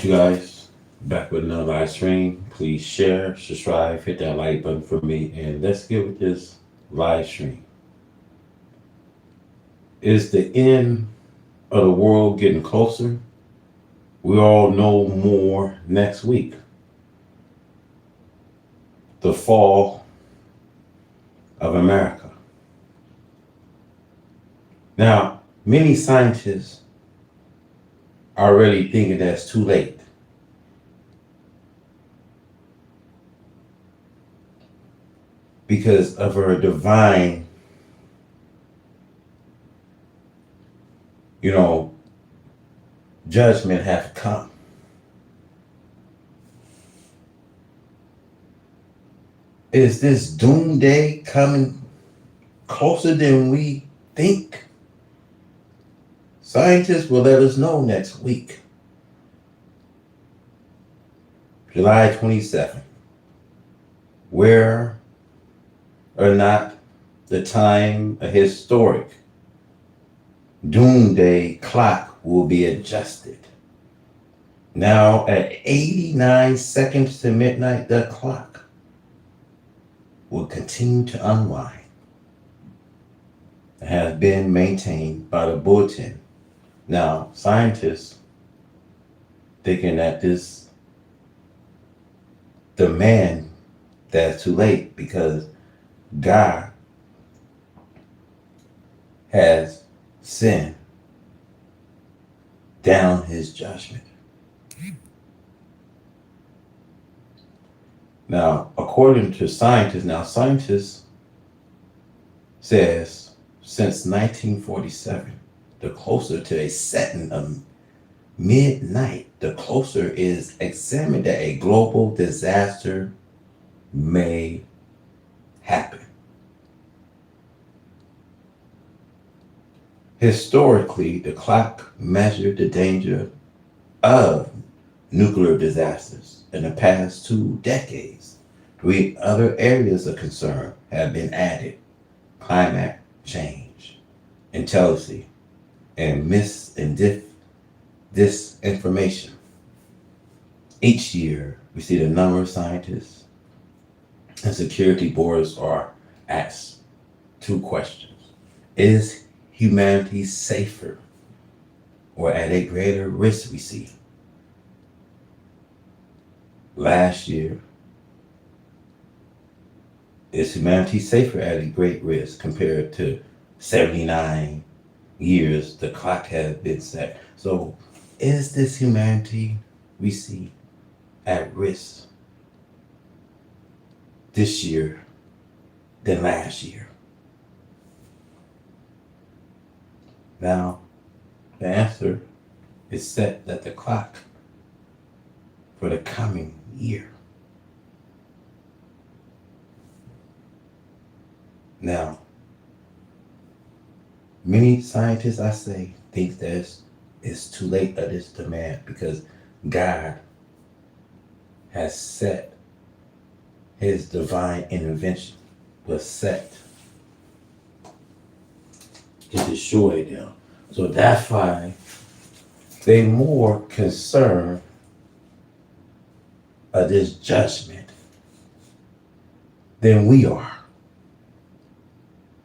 right, you guys, back with another live stream. Please share, subscribe, hit that like button for me, and let's get with this live stream. Is the end of the world getting closer? We all know more next week. The fall of America. Now, many scientists are already thinking that's too late because of her divine, you know, judgment have come. Is this doomsday coming closer than we think? Scientists will let us know next week, July 27th, where or not the time a historic doomsday clock will be adjusted. Now at 89 seconds to midnight, the clock will continue to unwind. It has been maintained by the bulletin. Now, scientists thinking that this demand that's too late because God has sent down his judgment. Now, according to scientists says since 1947, the closer to a setting of midnight, the closer is examined that a global disaster may happen. Historically, the clock measured the danger of nuclear disasters in the past 2 decades. 3 other areas of concern have been added: climate change, intelligence, and disinformation. Each year, we see the number of scientists and security boards are asked 2 questions. Is humanity safer or at a greater risk we see? Last year, is humanity safer at a great risk compared to 79 years the clock has been set? So is this humanity we see at risk this year than last year? Now, the answer is set that the clock for the coming year. Now, many scientists, I say, think that it's too late of this demand because God has set his divine intervention was set to destroy them. So that's why they more concerned of this judgment than we are.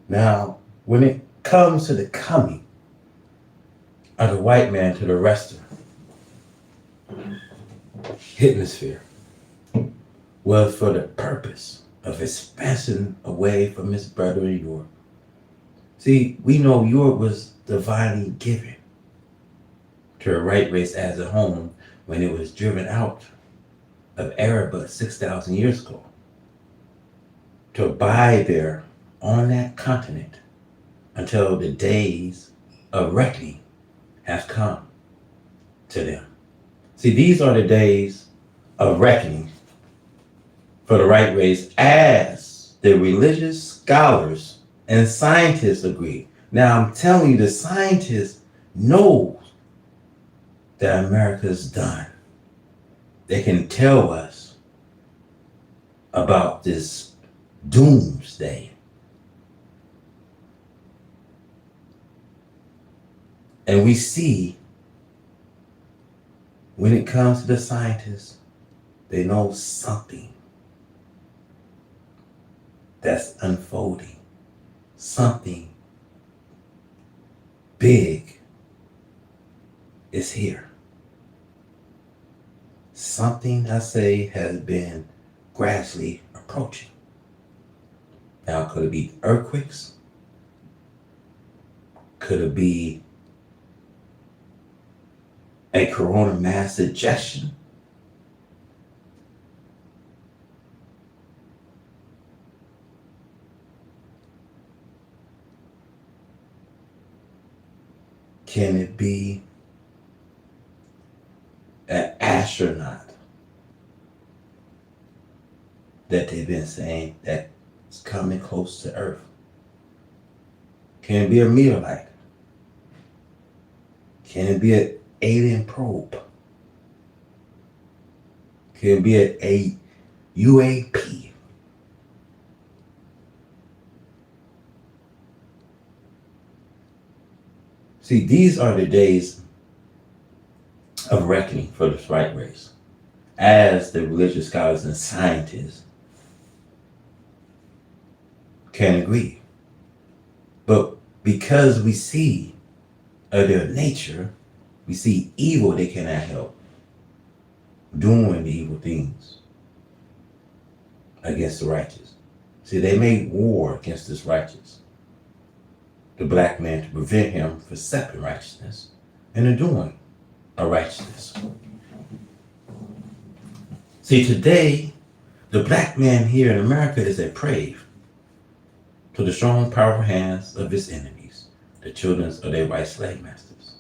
Now, when it comes to the coming of the white man to the rest of the hemisphere, was for the purpose of expansion away from his brethren Europe. See, we know Europe was divinely given to the right race as a home when it was driven out of Arabia 6,000 years ago to abide there on that continent until the days of reckoning have come to them. See, these are the days of reckoning for the right race as the religious scholars and scientists agree. Now, I'm telling you, the scientists know that America's done. They can tell us about this doomsday. And we see When it comes to the scientists, they know something that's unfolding, something big is here. Something, I say, has been gradually approaching. Now, could it be earthquakes? Could it be a corona mass ejection? Can it be an astronaut that they've been saying that is coming close to Earth? Can it be a meteorite? Can it be an alien probe? Can it be a UAP? See, these are the days of reckoning for this right race, as the religious scholars and scientists can agree. But because we see their nature, we see evil they cannot help doing the evil things against the righteous. See, they made war against this righteous, the black man, to prevent him from accepting righteousness and in doing a righteousness. See, today, the black man here in America is a prey to the strong, powerful hands of his enemies, the children of their white slave masters.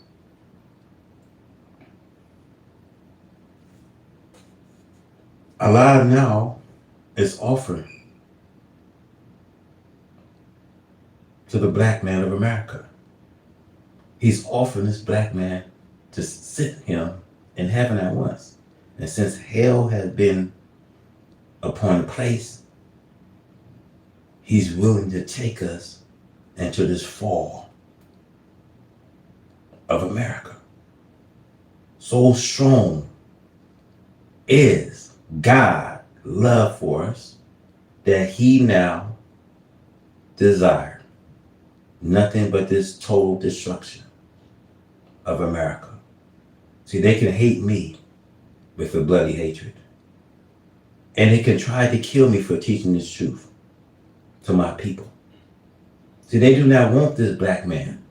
Allah now is offering to the black man of America. He's offering this black man to sit him in heaven at once. And since hell has been upon a place, he's willing to take us into this fall of America. So strong is God's love for us that he now desires nothing but this total destruction of America. See, they can hate me with a bloody hatred. And they can try to kill me for teaching this truth to my people. See, they do not want this black man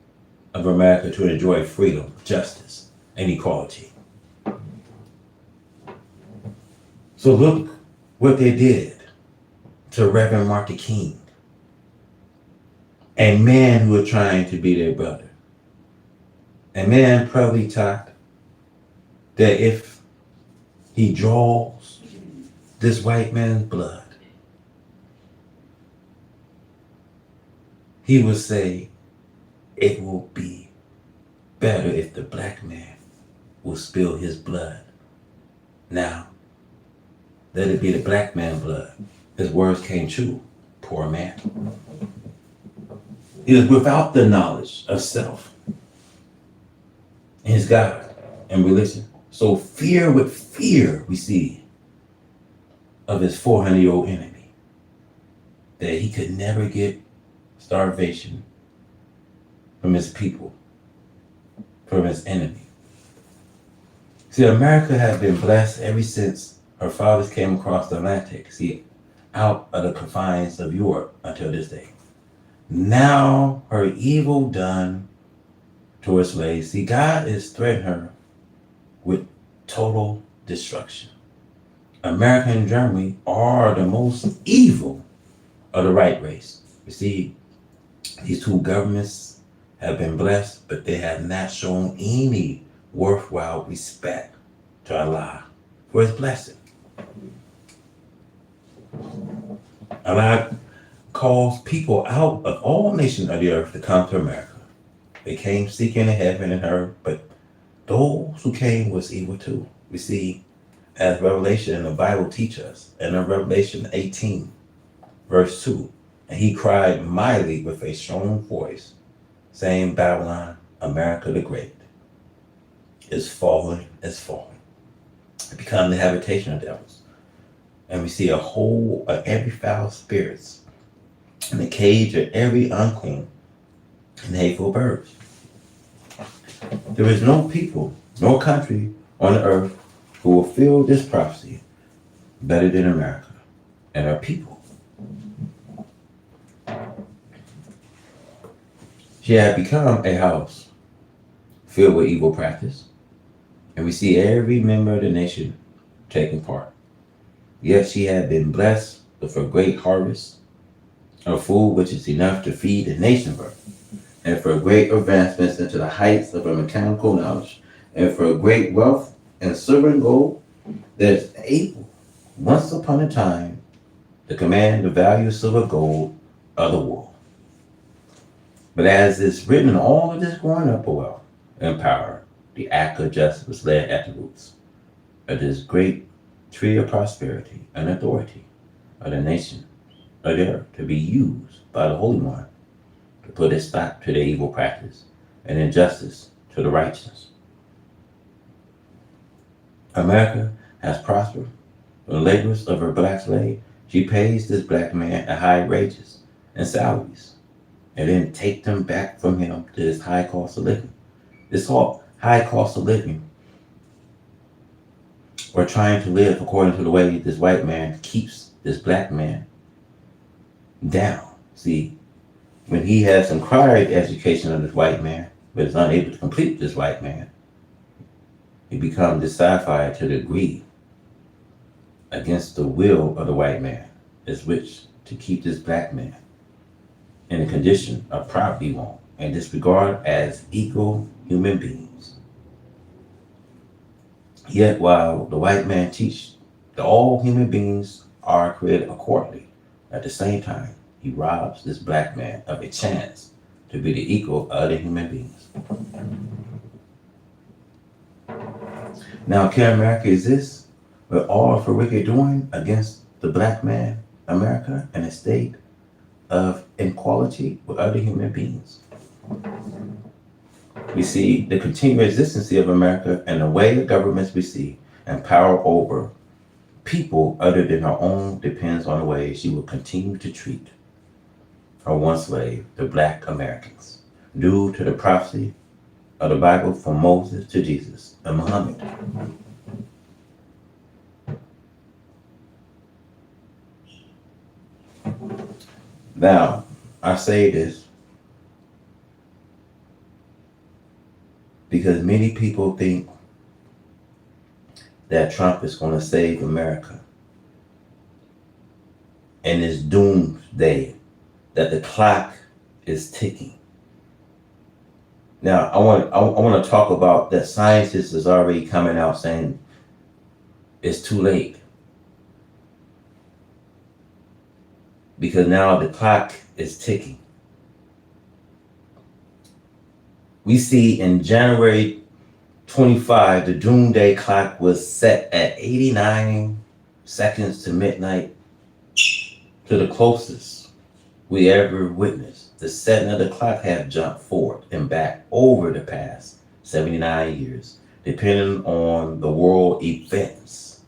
of America to enjoy freedom, justice, and equality. So look what they did to Reverend Martin King, a man who was trying to be their brother. A man probably thought that if he draws this white man's blood, he would say it will be better if the black man will spill his blood. Now, let it be the black man's blood. His words came true, poor man. He was without the knowledge of self and his God and religion. So fear with fear we see of his 400-year-old enemy, that he could never get starvation from his people, from his enemy. See, America has been blessed ever since her fathers came across the Atlantic, see, out of the confines of Europe until this day. Now her evil done towards slaves, see, God is threatening her with total destruction. America and Germany are the most evil of the right race. You see, these two governments have been blessed, but they have not shown any worthwhile respect to Allah for his blessing. Allah calls people out of all nations of the earth to come to America. They came seeking heaven and earth, but those who came was evil too. We see, as Revelation in the Bible teach us, and in Revelation 18, verse 2, and he cried mightily with a strong voice, saying, Babylon, America the Great, is fallen, is fallen. become the habitation of devils. And we see a whole of every foul spirits, and the cage of every unclean and hateful birds. There is no people, no country on the earth who will fill this prophecy better than America and our people. She had become a house filled with evil practice, and we see every member of the nation taking part. Yet she had been blessed with a great harvest of food which is enough to feed a nation birth, and for great advancements into the heights of a mechanical knowledge, and for great wealth and silver and gold that is able, once upon a time, to command the value of silver and gold of the world. But as is written in all of this growing up of wealth and power, the act of justice was laid at the roots of this great tree of prosperity and authority of the nation of the earth to be used by the Holy One to put a stop to the evil practice and injustice to the righteous. America has prospered. For the labors of her black slave, she pays this black man a high wages and salaries, and then take them back from him to this high cost of living. This whole high cost of living, or trying to live according to the way this white man keeps this black man down. See, when he has acquired education of this white man, but is unable to complete this white man, he becomes dissatisfied to the degree against the will of the white man, is which to keep this black man in a condition of poverty want and disregard as equal human beings. Yet while the white man teaches that all human beings are created accordingly, at the same time he robs this black man of a chance to be the equal of other human beings. Now, can America exist with all of her wicked doing against the black man, America, in a state of inequality with other human beings? We see the continued existence of America and the way the governments we see and power over people other than her own depends on the way she will continue to treat her one slave, the black Americans, due to the prophecy of the Bible from Moses to Jesus and Muhammad. Now, I say this because many people think that Trump is going to save America and it's doomsday, that the clock is ticking. Now, I want to talk about that scientists is already coming out saying it's too late. Because now the clock is ticking. We see in January 25, the doomsday clock was set at 89 seconds to midnight, to the closest we ever witnessed. The setting of the clock have jumped forward and back over the past 79 years, depending on the world events.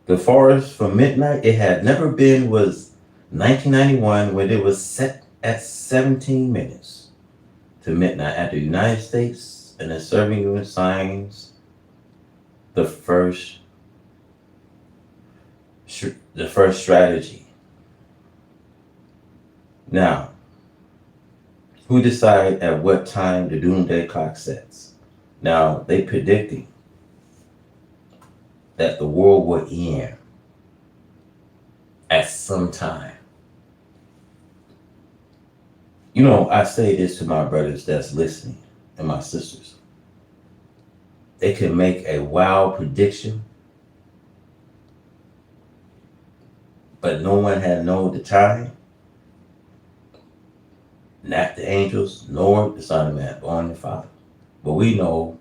The farthest from midnight it had never been was 1991, when it was set at 17 minutes to midnight at the United States and the serving unit signs the first strategy. Now, who decide at what time the doomsday clock sets? Now, they predicting that the world will end at some time. You know, I say this to my brothers that's listening and my sisters. They can make a wild prediction, but no one had known the time, not the angels, nor the Son of Man, but only the Father. But we know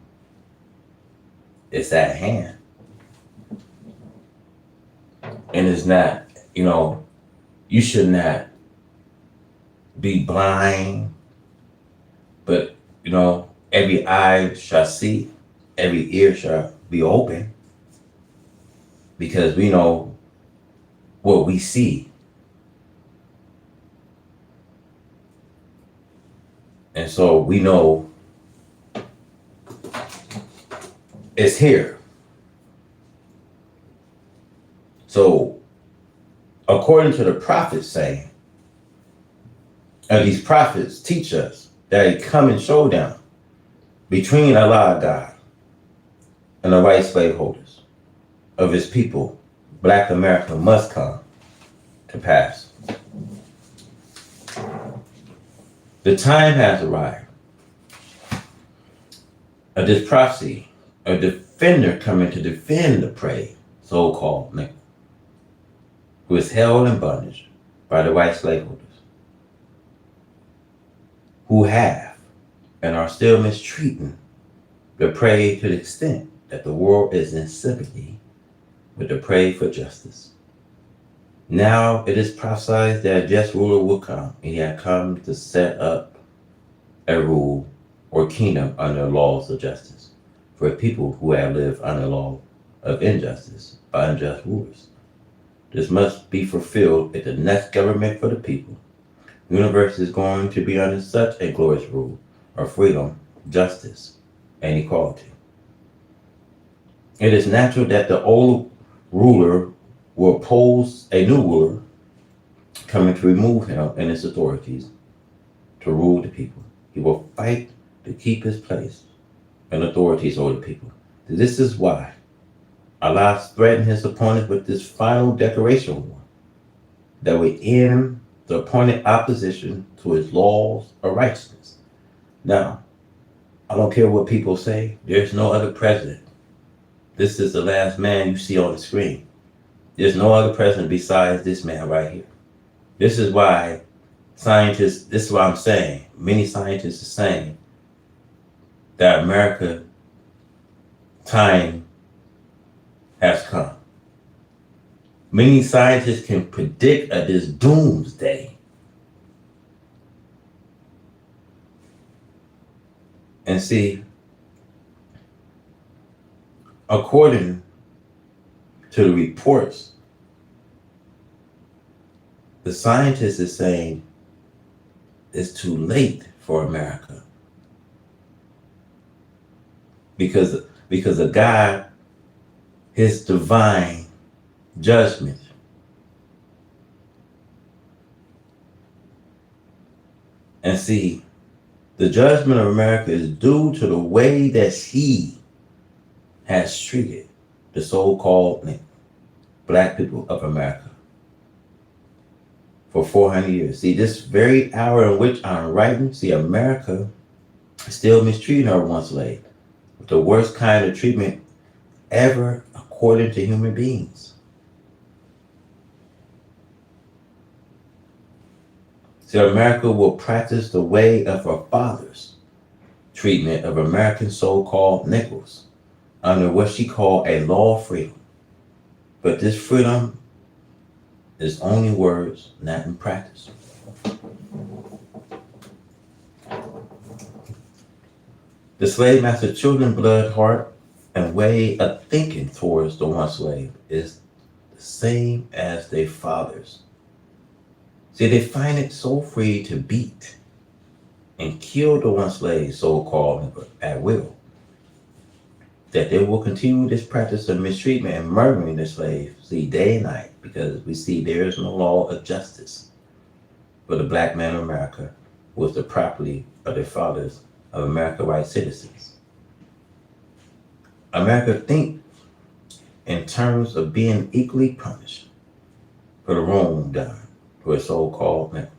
it's at hand. And it's not, you should not be blind, but, Every eye shall see, every ear shall be open, because we know what we see. And so we know it's here. So according to the prophets saying, and these prophets teach us that a coming showdown between Allah God and the white slaveholders of his people, Black America, must come to pass. The time has arrived of this prophecy, a defender coming to defend the prey, so-called nigger, who is held in bondage by the white slaveholders, who have and are still mistreating the prey to the extent that the world is in sympathy with the prey for justice. Now it is prophesied that a just ruler will come, and he had come to set up a rule or kingdom under laws of justice for a people who have lived under law of injustice by unjust rulers. This must be fulfilled at the next government for the people. The universe is going to be under such a glorious rule of freedom, justice, and equality. It is natural that the old ruler will oppose a new ruler coming to remove him and his authorities to rule the people. He will fight to keep his place and authorities over the people. This is why Allah threatened his opponent with this final declaration war that would end the opponent opposition to his laws of righteousness. Now, I don't care what people say, there's no other president. This is the last man you see on the screen. There's no other president besides this man right here. This is why scientists, this is what I'm saying, many scientists are saying that America time has come. Many scientists can predict this doomsday. And see, according to the reports, the scientists are saying it's too late for America. Because of God, his divine judgment. And see, the judgment of America is due to the way that he has treated the so-called Black people of America for 400 years. See, this very hour in which I'm writing, see, America is still mistreating her one slave with the worst kind of treatment ever according to human beings. See, America will practice the way of her fathers' treatment of American so-called Negroes under what she called a law of freedom. But this freedom is only words, not in practice. The slave master's children, blood, heart, and way of thinking towards the one slave is the same as their fathers. See, they find it so free to beat and kill the one slave, so-called, at will, that they will continue this practice of mistreatment and murdering the slave, see, day and night, because we see there is no law of justice for the Black man of America who was the property of their fathers of American white citizens. America think in terms of being equally punished for the wrong done to a so-called man.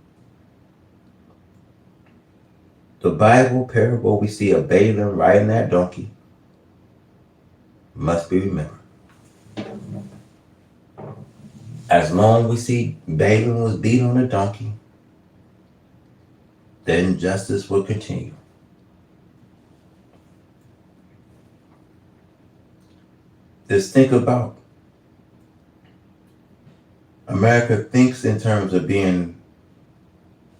The Bible parable we see of Balaam riding that donkey must be remembered. As long as we see Balaam was beaten on a donkey, the injustice will continue. Just think about America thinks in terms of being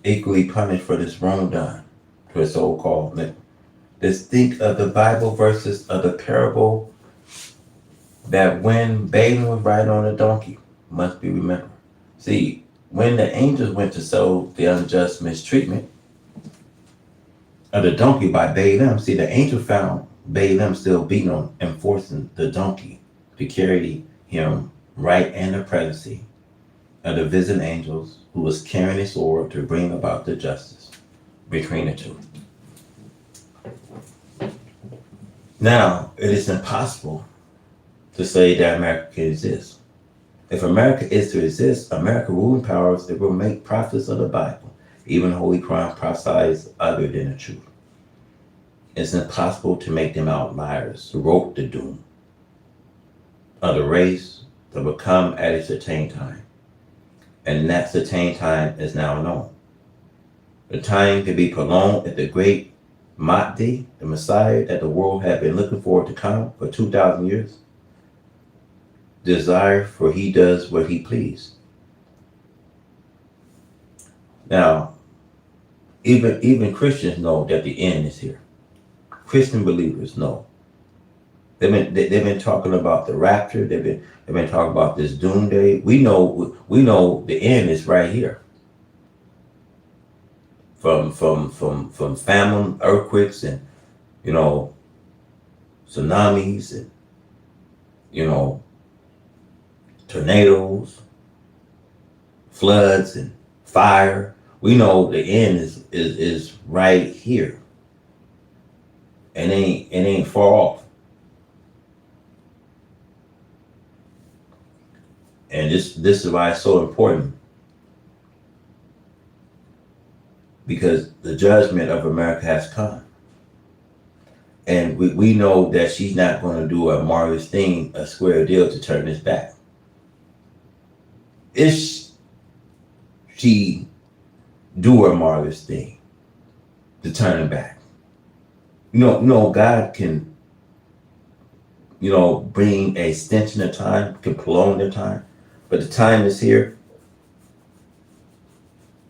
equally punished for this wrong done to a so-called nigger. Let's think of the Bible verses of the parable that when Balaam was riding on a donkey, must be remembered. See, when the angels went to sow the unjust mistreatment of the donkey by Balaam, see, the angel found Balaam still beating on and forcing the donkey to carry him right in the presence of the visiting angels who was carrying a sword to bring about the justice between the two. Now, it is impossible to say that America can exist. If America is to exist, America ruling powers, it will make prophets of the Bible, even Holy Quran prophesies other than the truth. It's impossible to make them outliers who wrote the doom of the race to become at a certain time. And that certain time is now known. The time can be prolonged at the great Mahdi, the Messiah that the world had been looking forward to come for 2,000 years. Desire, for he does what he please. Now, even Christians know that the end is here. Christian believers know. They've been talking about the rapture. They've been talking about this doomsday. We know the end is right here. From famine, earthquakes, and tsunamis, and tornadoes, floods, and fire. We know the end is right here. And it ain't far off. And this is why it's so important. Because the judgment of America has come. And we know that she's not going to do a marvelous thing, a square deal to turn this back. If she do a marvelous thing to turn it back, God can, bring a extension of time, can prolong the time, but the time is here.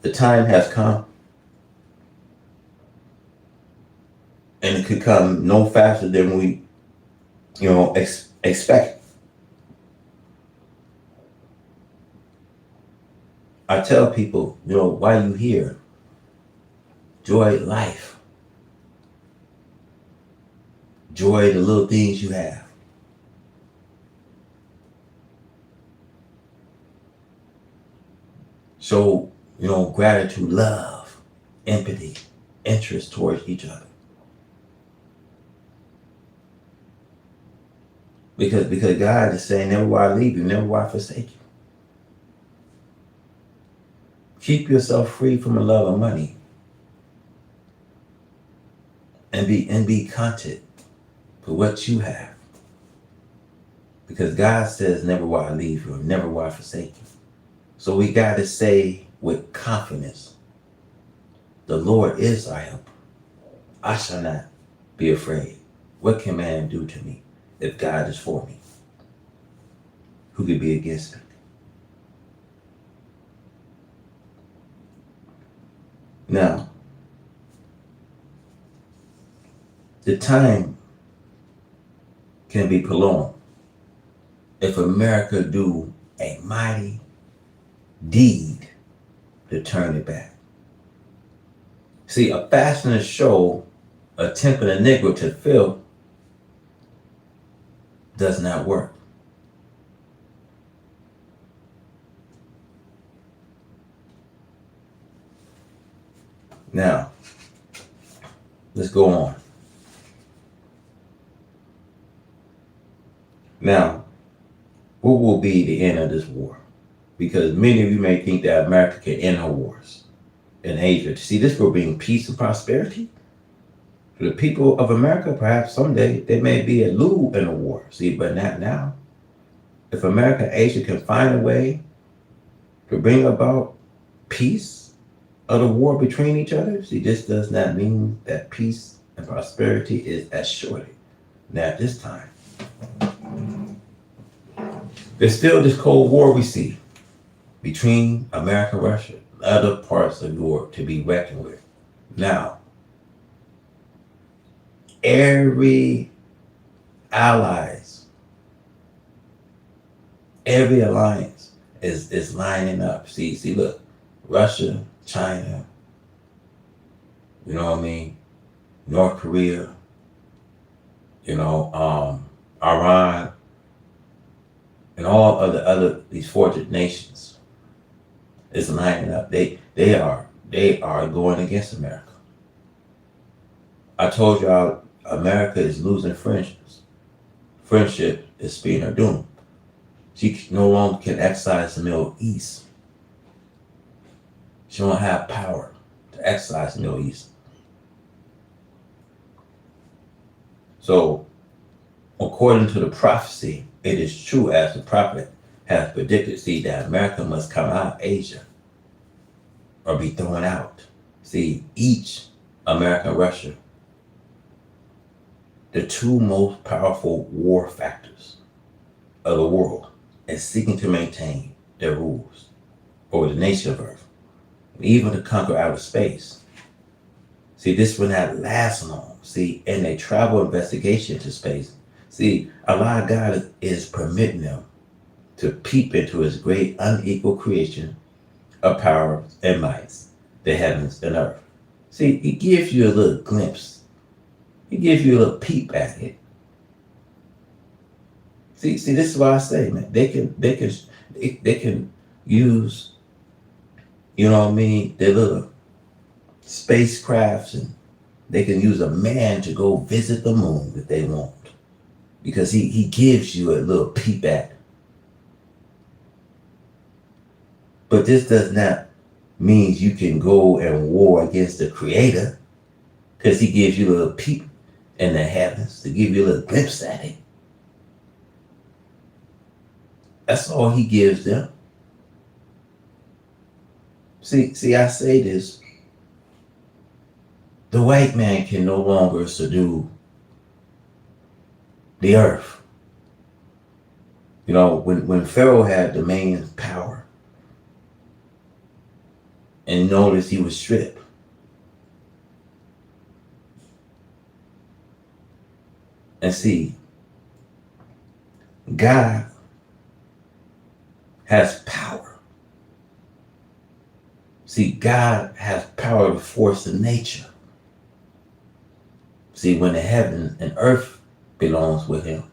The time has come. And it could come no faster than we, expect. I tell people, why you here? Enjoy life. Enjoy the little things you have. Show, gratitude, love, empathy, interest towards each other. Because God is saying, never will I leave you, never will I forsake you. Keep yourself free from the love of money. And be content for what you have. Because God says, never will I leave you, never will I forsake you. So we got to say with confidence, the Lord is our helper. I shall not be afraid. What can man do to me if God is for me? Who could be against me? Now, the time can be prolonged if America do a mighty deed to turn it back. See, a fashionable show attempting a Negro to fill does not work. Now, let's go on. Now, what will be the end of this war? Because many of you may think that America can end her wars in Asia. See, this will bring peace and prosperity to the people of America. Perhaps someday they may be a lose in a war. See, but not now. If America and Asia can find a way to bring about peace of the war between each other, see, this does not mean that peace and prosperity is assured. Now, at this time, there's still this Cold War we see between America and Russia, and other parts of Europe to be reckoned with. Now, every allies, every alliance is lining up. See, look, Russia, China, you know what I mean? North Korea, Iran, and all of the other these fortunate nations is lining up. They are going against America. I told y'all America is losing friendships. Friendship is speeding her doom. She no longer can exercise the Middle East. She don't have power to exercise the Middle East. So, according to the prophecy, it is true as the prophet has predicted. See, that America must come out of Asia or be thrown out. See, each America and Russia, the two most powerful war factors of the world, is seeking to maintain their rules over the nation of Earth, and even to conquer outer space. See, this will not last long. See, in a travel investigation to space, see, Allah God is permitting them to peep into his great unequal creation of power and mights, the heavens and earth. See, he gives you a little glimpse. He gives you a little peep at it. See, this is why I say, man, they can use, their little spacecrafts, and they can use a man to go visit the moon if they want, because he gives you a little peep at it. But this does not mean you can go and war against the Creator, because he gives you a little peep in the heavens to give you a little glimpse at it. That's all he gives them. See, I say this. The white man can no longer subdue the earth. When Pharaoh had dominion power, and notice he was stripped. And see, God has power. See, God has power to force the nature. See, when the heaven and earth belongs with him.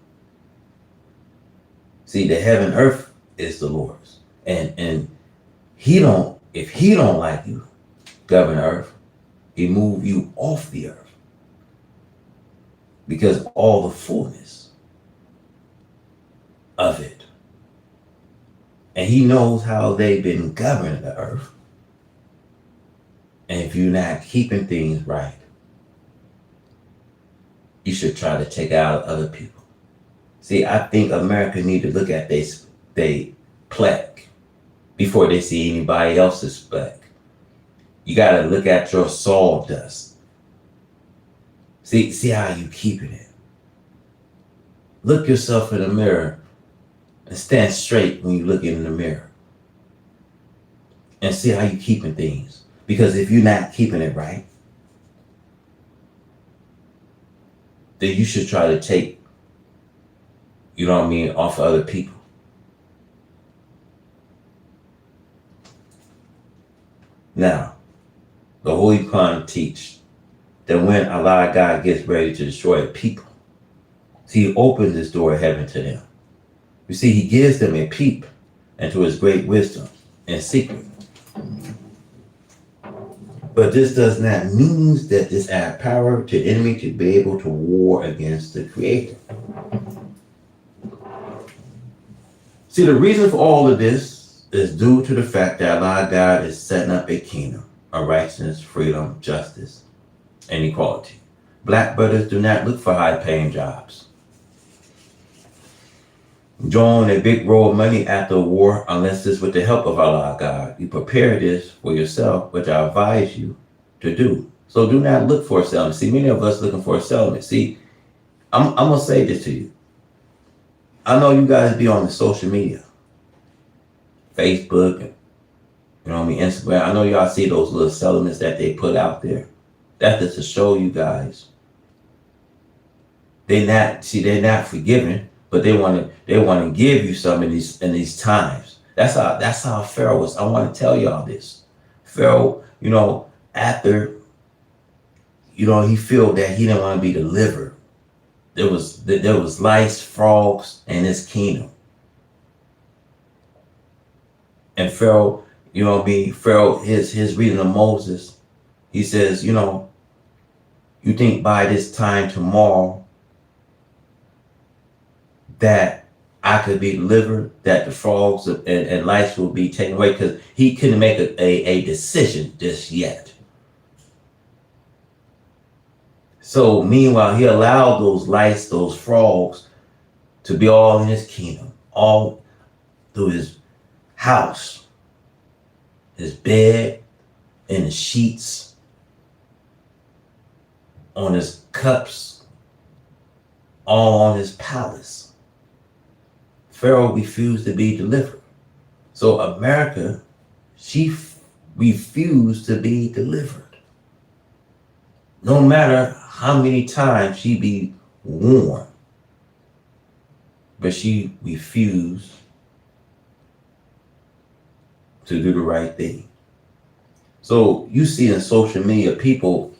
See, the heaven and earth is the Lord's. And if he don't like you, govern earth, he move you off the earth. Because all the fullness of it. And he knows how they've been governing the earth. And if you're not keeping things right, you should try to take out other people. See, I think America need to look at they plaque before they see anybody else's plaque. You got to look at your sawdust. See how you keeping it. Look yourself in the mirror and stand straight when you look in the mirror. And see how you keeping things. Because if you're not keeping it right, then you should try to take, off of other people. Now, the Holy Quran teach that when Allah God gets ready to destroy a people, see, he opens this door of heaven to them. You see, he gives them a peep into his great wisdom and secret. But this does not mean that this add power to the enemy to be able to war against the Creator. See, the reason for all of this is due to the fact that Allah God is setting up a kingdom of righteousness, freedom, justice, and equality. Black brothers do not look for high-paying jobs. Drawing a big roll of money after a war unless it's with the help of Allah God. You prepare this for yourself, which I advise you to do. So do not look for a settlement. See, many of us looking for a settlement. See, I'm going to say this to you. I know you guys be on the social media. Facebook, and, Instagram. I know y'all see those little settlements that they put out there. That's just to show you guys they're not forgiving, but they want to give you some in these times. That's how Pharaoh was. I want to tell y'all this. Pharaoh, after he felt that he didn't want to be delivered. There was lice, frogs in his kingdom. And Pharaoh, Pharaoh, his reading of Moses, he says, you think by this time tomorrow that I could be delivered, that the frogs and lice will be taken away, because he couldn't make a decision just yet. So meanwhile, he allowed those lice, those frogs, to be all in his kingdom, all through his house, his bed, and the sheets, on his cups, all on his palace. Pharaoh refused to be delivered. So America, she refused to be delivered. No matter how many times she be warned, but she refused to do the right thing. So you see in social media people,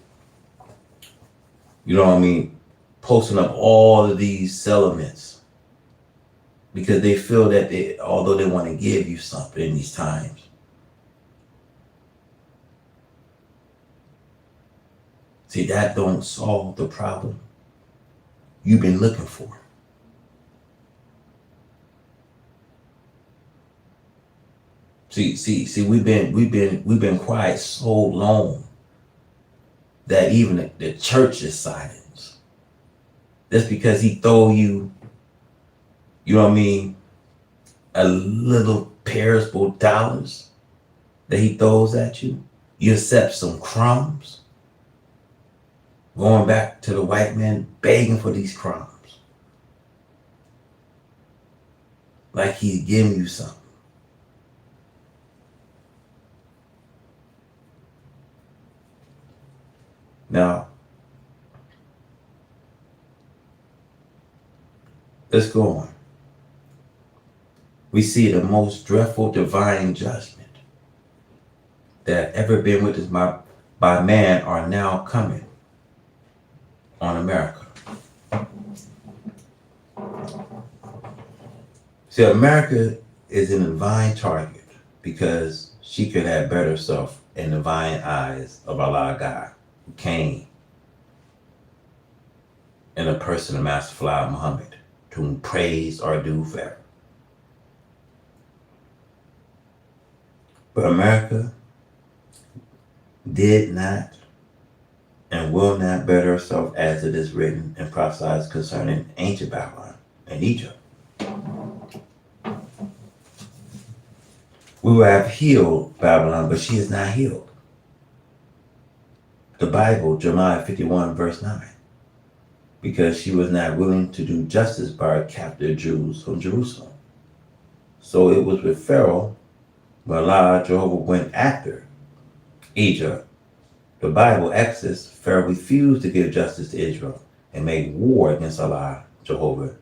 posting up all of these settlements because they feel that although they want to give you something in these times, see, that don't solve the problem you've been looking for. See, we've been quiet so long that even the church is silent. That's because he throw you, a little perishable dollars that he throws at you. You accept some crumbs, going back to the white man begging for these crumbs, like he's giving you something. Now, let's go on. We see the most dreadful divine judgment that ever been witnessed by man are now coming on America. See, America is an divine target because she could have better herself in the divine eyes of Allah God, who came in the person of Master Fly Muhammad, to whom praise are due forever. But America did not and will not better herself as it is written and prophesied concerning ancient Babylon and Egypt. We will have healed Babylon, but she is not healed. The Bible, Jeremiah 51, verse 9. Because she was not willing to do justice by her captive Jews from Jerusalem. So it was with Pharaoh, when Allah Jehovah went after Egypt. The Bible, Exodus, Pharaoh refused to give justice to Israel and made war against Allah Jehovah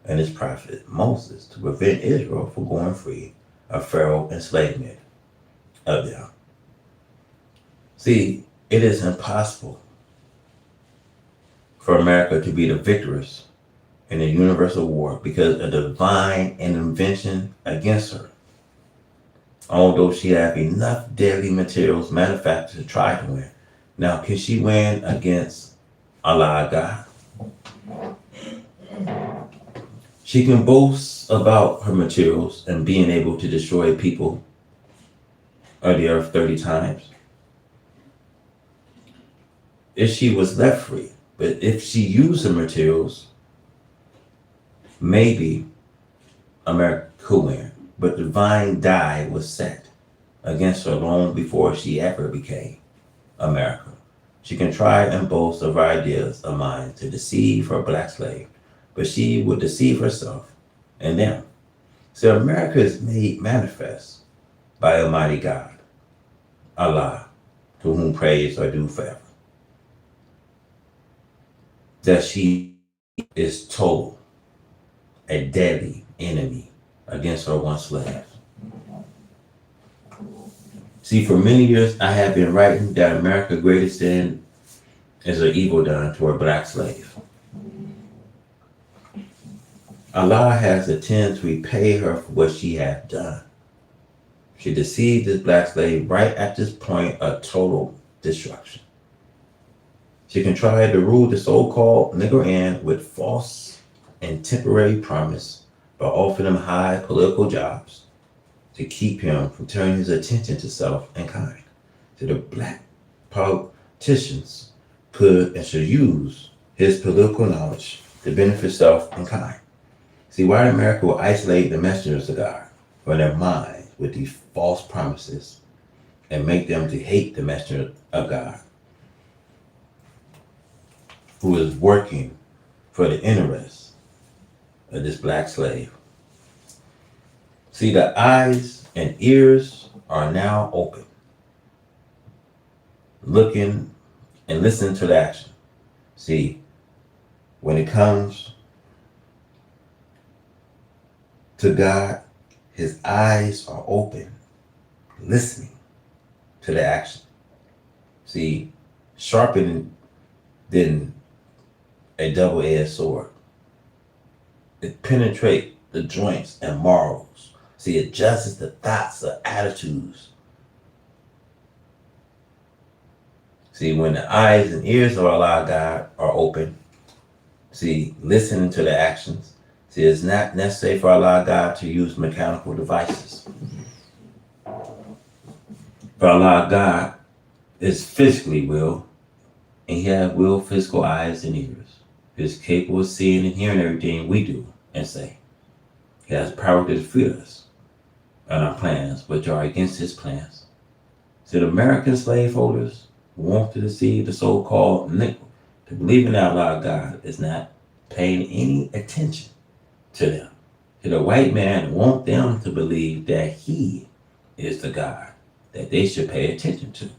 and his prophet Moses to prevent Israel from going free of Pharaoh enslavement of them. See, it is impossible for America to be the victors in a universal war because of divine intervention against her. Although she have enough deadly materials manufactured to try to win. Now, can she win against Allah God? She can boast about her materials and being able to destroy people of the earth 30 times. If she was left free, but if she used the materials, maybe America could win. But the divine die was set against her long before she ever became America. She can try and boast of her ideas of mine to deceive her black slave, but she would deceive herself and them. So America is made manifest by Almighty God, Allah, to whom praise are due forever. That she is total, a deadly enemy against her one slave. See, for many years, I have been writing that America's greatest sin is an evil done to a black slave. Allah has intended to repay her for what she hath done. She deceived this black slave right at this point of total destruction. She contrived to rule the so-called Negro in with false and temporary promise by offering him high political jobs to keep him from turning his attention to self and kind. So the black politicians could and should use his political knowledge to benefit self and kind. See, white America will isolate the messengers of God from their minds with these false promises and make them to hate the messenger of God who is working for the interests of this black slave. See, the eyes and ears are now open, looking and listening to the action. See, when it comes to God, his eyes are open, listening to the action. See, sharper than a double-edged sword. It penetrates the joints and marrows. See, it adjusts the thoughts, the attitudes. See, when the eyes and ears of Allah God are open, see, listening to the actions. See, it's not necessary for Allah God to use mechanical devices. For Allah God is physically will, and he has will, physical eyes and ears. He is capable of seeing and hearing everything we do and say. He has power to defeat us and our plans, which are against his plans. So the American slaveholders want to deceive the so-called nickel to believe in Allah God is not paying any attention to them. So the white man want them to believe that he is the God that they should pay attention to.